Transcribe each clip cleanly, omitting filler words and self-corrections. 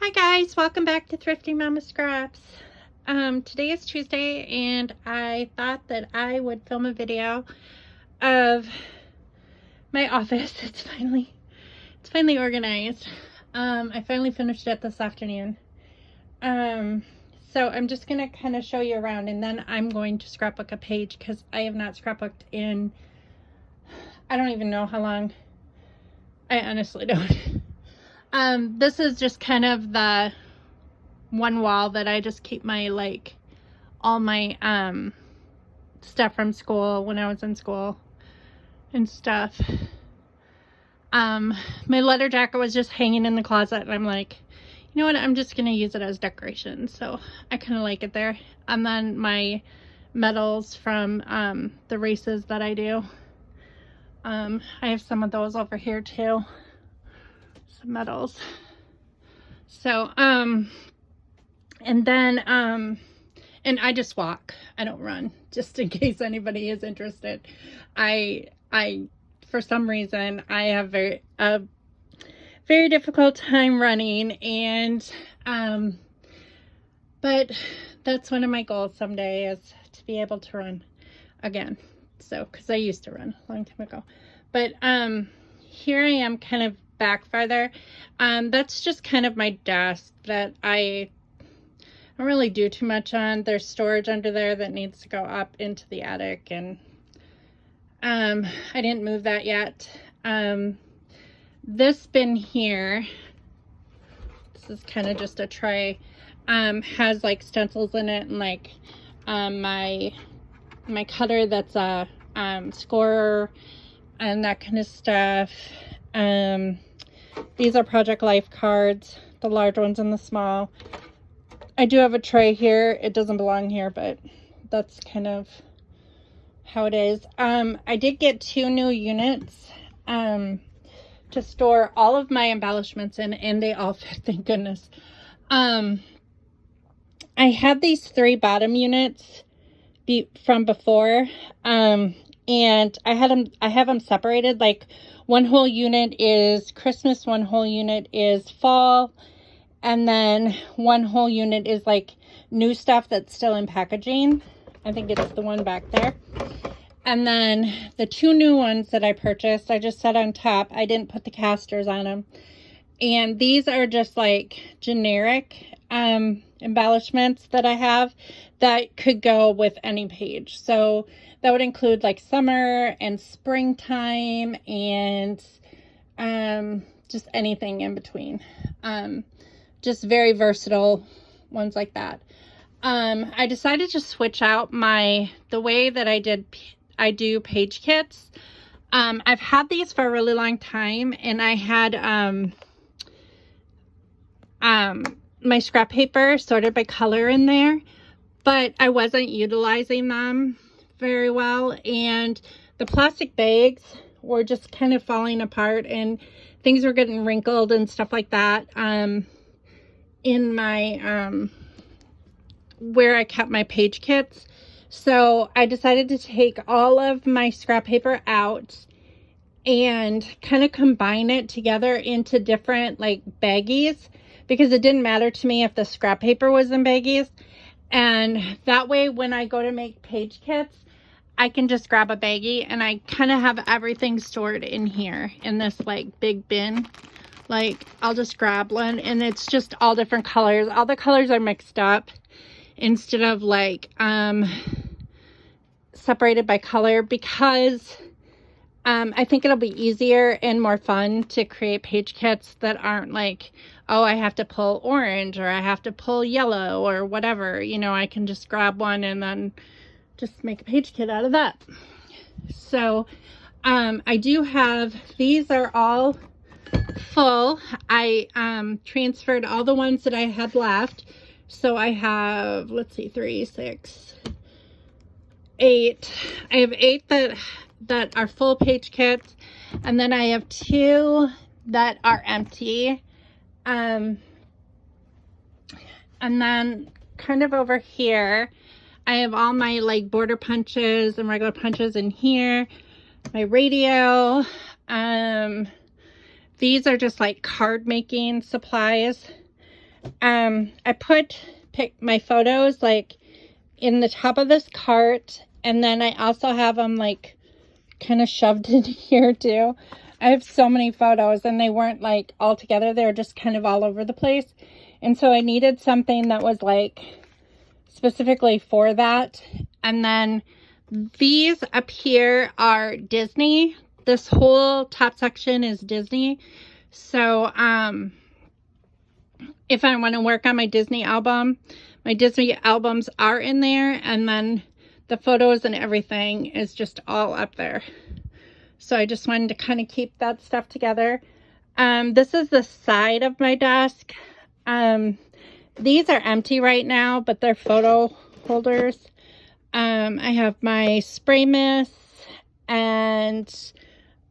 Hi guys, welcome back to Thrifty Mama Scraps. Today is Tuesday and I thought that I would film a video of my office. It's finally organized. I finally finished it this afternoon. So I'm just gonna kind of show you around, and then I'm going to scrapbook a page because I have not scrapbooked in, I don't even know how long. I honestly don't. This is just kind of the one wall that I just keep my, like, all my stuff from school when I was in school and stuff. My leather jacket was just hanging in the closet, and I'm like, you know what, I'm just gonna use it as decoration, so I kind of like it there. And then my medals from the races that I do, I have some of those over here too, some medals. So and then and I just walk, I don't run, just in case anybody is interested. I for some reason I have a very difficult time running, and but that's one of my goals someday, is to be able to run again. So, because I used to run a long time ago, but here I am kind of back farther. That's just kind of my desk that I don't really do too much on. There's storage under there that needs to go up into the attic, and I didn't move that yet. This bin here, this is kind of just a tray, has like stencils in it, and like my cutter that's a scorer and that kind of stuff. These are Project Life cards, the large ones and the small. I do have a tray here. It doesn't belong here, but that's kind of how it is. I did get 2 new units to store all of my embellishments in, and they all fit, thank goodness. I had these 3 bottom units from before, and I have them separated. Like, one whole unit is Christmas, one whole unit is fall, and then one whole unit is like new stuff that's still in packaging. I think it's the one back there. And then the 2 new ones that I purchased, I just set on top. I didn't put the casters on them. And these are just like generic embellishments that I have that could go with any page. So that would include like summer and springtime and just anything in between. Just very versatile ones like that. I decided to switch out the way that I do page kits. I've had these for a really long time, and I had my scrap paper sorted by color in there, but I wasn't utilizing them very well, and the plastic bags were just kind of falling apart, and things were getting wrinkled and stuff like that in my where I kept my page kits. So I decided to take all of my scrap paper out and kind of combine it together into different like baggies, because it didn't matter to me if the scrap paper was in baggies. And that way, when I go to make page kits, I can just grab a baggie, and I kind of have everything stored in here in this like big bin. Like, I'll just grab one, and it's just all different colors. All the colors are mixed up instead of like separated by color, because I think it'll be easier and more fun to create page kits that aren't like, oh, I have to pull orange or I have to pull yellow or whatever. You know, I can just grab one and then just make a page kit out of that. So I do have, these are all full. I transferred all the ones that I had left. So I have, let's see, 3, 6, 8. I have 8 that are full page kits, and then I have 2 that are empty. And then kind of over here, I have all my like border punches and regular punches in here. My radio. These are just like card making supplies. I pick my photos like in the top of this cart, and then I also have them like kind of shoved in here too. I have so many photos, and they weren't like all together. They were just kind of all over the place. And so I needed something that was like specifically for that. And then these up here are Disney. This whole top section is Disney. So if I want to work on my Disney albums are in there, and then the photos and everything is just all up there. So I just wanted to kind of keep that stuff together. This is the side of my desk. These are empty right now, but they're photo holders. I have my spray mist, and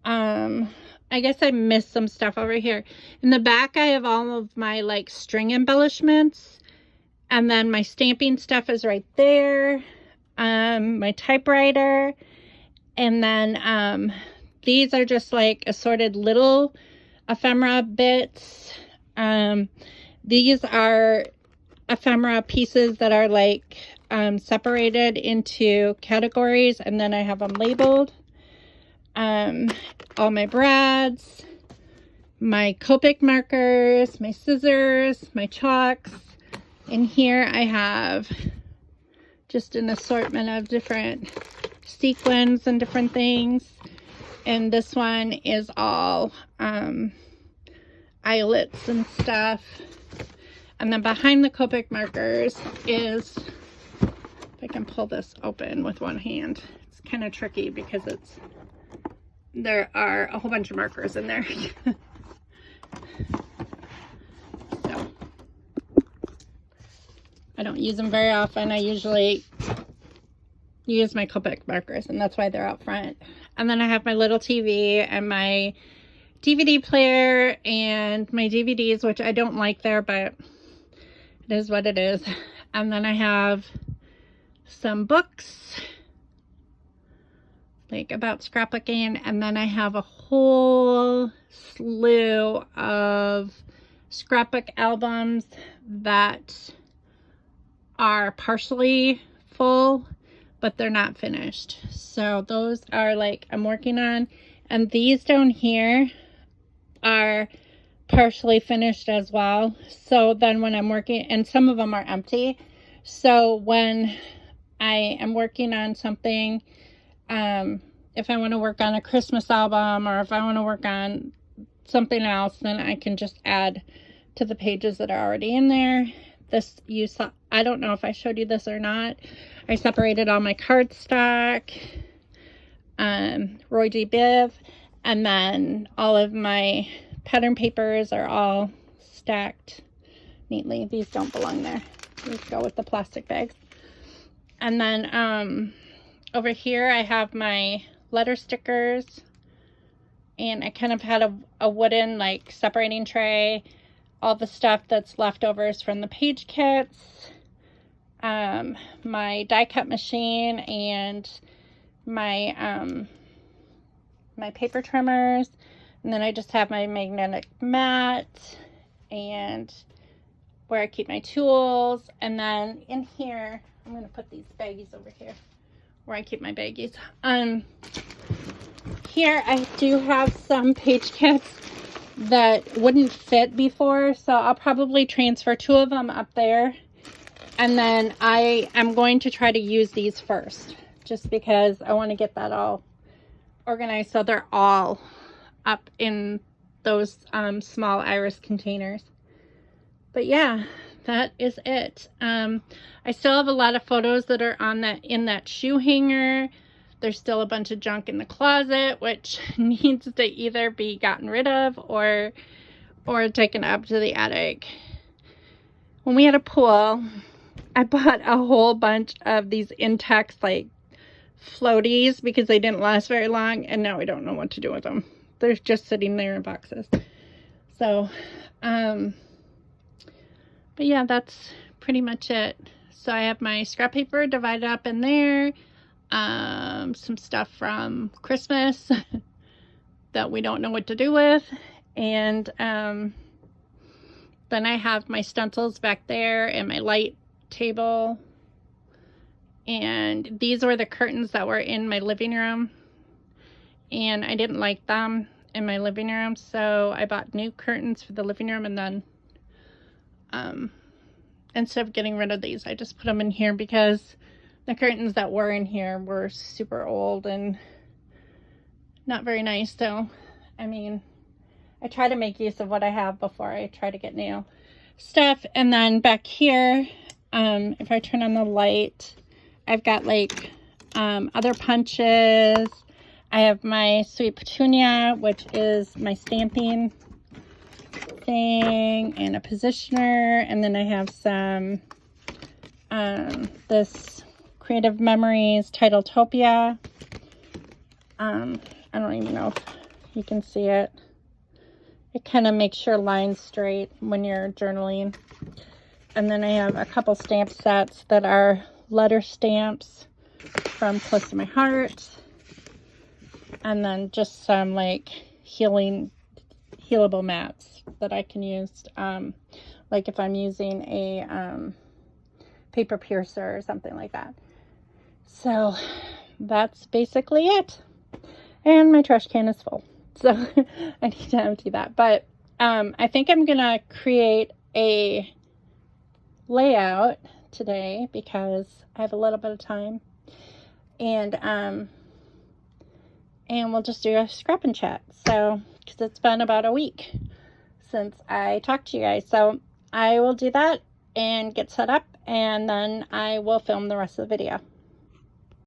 I guess I missed some stuff over here. In the back, I have all of my like string embellishments, and then my stamping stuff is right there. My typewriter, and then these are just like assorted little ephemera bits. These are ephemera pieces that are like separated into categories, and then I have them labeled. All my brads, my Copic markers, my scissors, my chalks. In here I have just an assortment of different sequins and different things. And this one is all eyelets and stuff. And then behind the Copic markers is, if I can pull this open with one hand, it's kind of tricky because there are a whole bunch of markers in there. So I don't use them very often. I usually use my Copic markers, and that's why they're out front. And then I have my little TV and my DVD player and my DVDs, which I don't like there, but it is what it is. And then I have some books like about scrapbooking, and then I have a whole slew of scrapbook albums that are partially full, but they're not finished. So those are like I'm working on, and these down here are partially finished as well. So then when I'm working, and some of them are empty, so when I am working on something, if I want to work on a Christmas album, or if I want to work on something else, then I can just add to the pages that are already in there. This, you saw, I don't know if I showed you this or not, I separated all my cardstock, Roy G. Biv, and then all of my pattern papers are all stacked neatly. These don't belong there. These go with the plastic bags. And then over here I have my letter stickers, and I kind of had a wooden like separating tray, all the stuff that's leftovers from the page kits, my die cut machine, and my my paper trimmers. And then I just have my magnetic mat and where I keep my tools. And then in here, I'm going to put these baggies over here where I keep my baggies. Here I do have some page kits that wouldn't fit before, so I'll probably transfer 2 of them up there, and then I am going to try to use these first, just because I want to get that all organized so they're all up in those small iris containers. But yeah, that is it. I still have a lot of photos that are on in that shoe hanger. There's still a bunch of junk in the closet, which needs to either be gotten rid of or taken up to the attic. When we had a pool, I bought a whole bunch of these Intex like floaties because they didn't last very long, and now I don't know what to do with them. They're just sitting there in boxes. So, but yeah, that's pretty much it. So I have my scrap paper divided up in there. Some stuff from Christmas that we don't know what to do with, and Then I have my stencils back there and my light table. And these were the curtains that were in my living room. And I didn't like them in my living room, so I bought new curtains for the living room. And then instead of getting rid of these, I just put them in here because the curtains that were in here were super old and not very nice. So, I mean, I try to make use of what I have before I try to get new stuff. And then back here, if I turn on the light, I've got like other punches. I have my sweet petunia, which is my stamping thing, and a positioner. And then I have some this Creative Memories Titletopia. I don't even know if you can see it. It kind of makes your lines straight when you're journaling. And then I have a couple stamp sets that are letter stamps from Close to My Heart. And then just some like healable mats that I can use. Like if I'm using a paper piercer or something like that. So that's basically it. And my trash can is full. So I need to empty that. But I think I'm going to create a layout today because I have a little bit of time. And we'll just do a scrap and chat. So, because it's been about a week since I talked to you guys. So I will do that and get set up, and then I will film the rest of the video.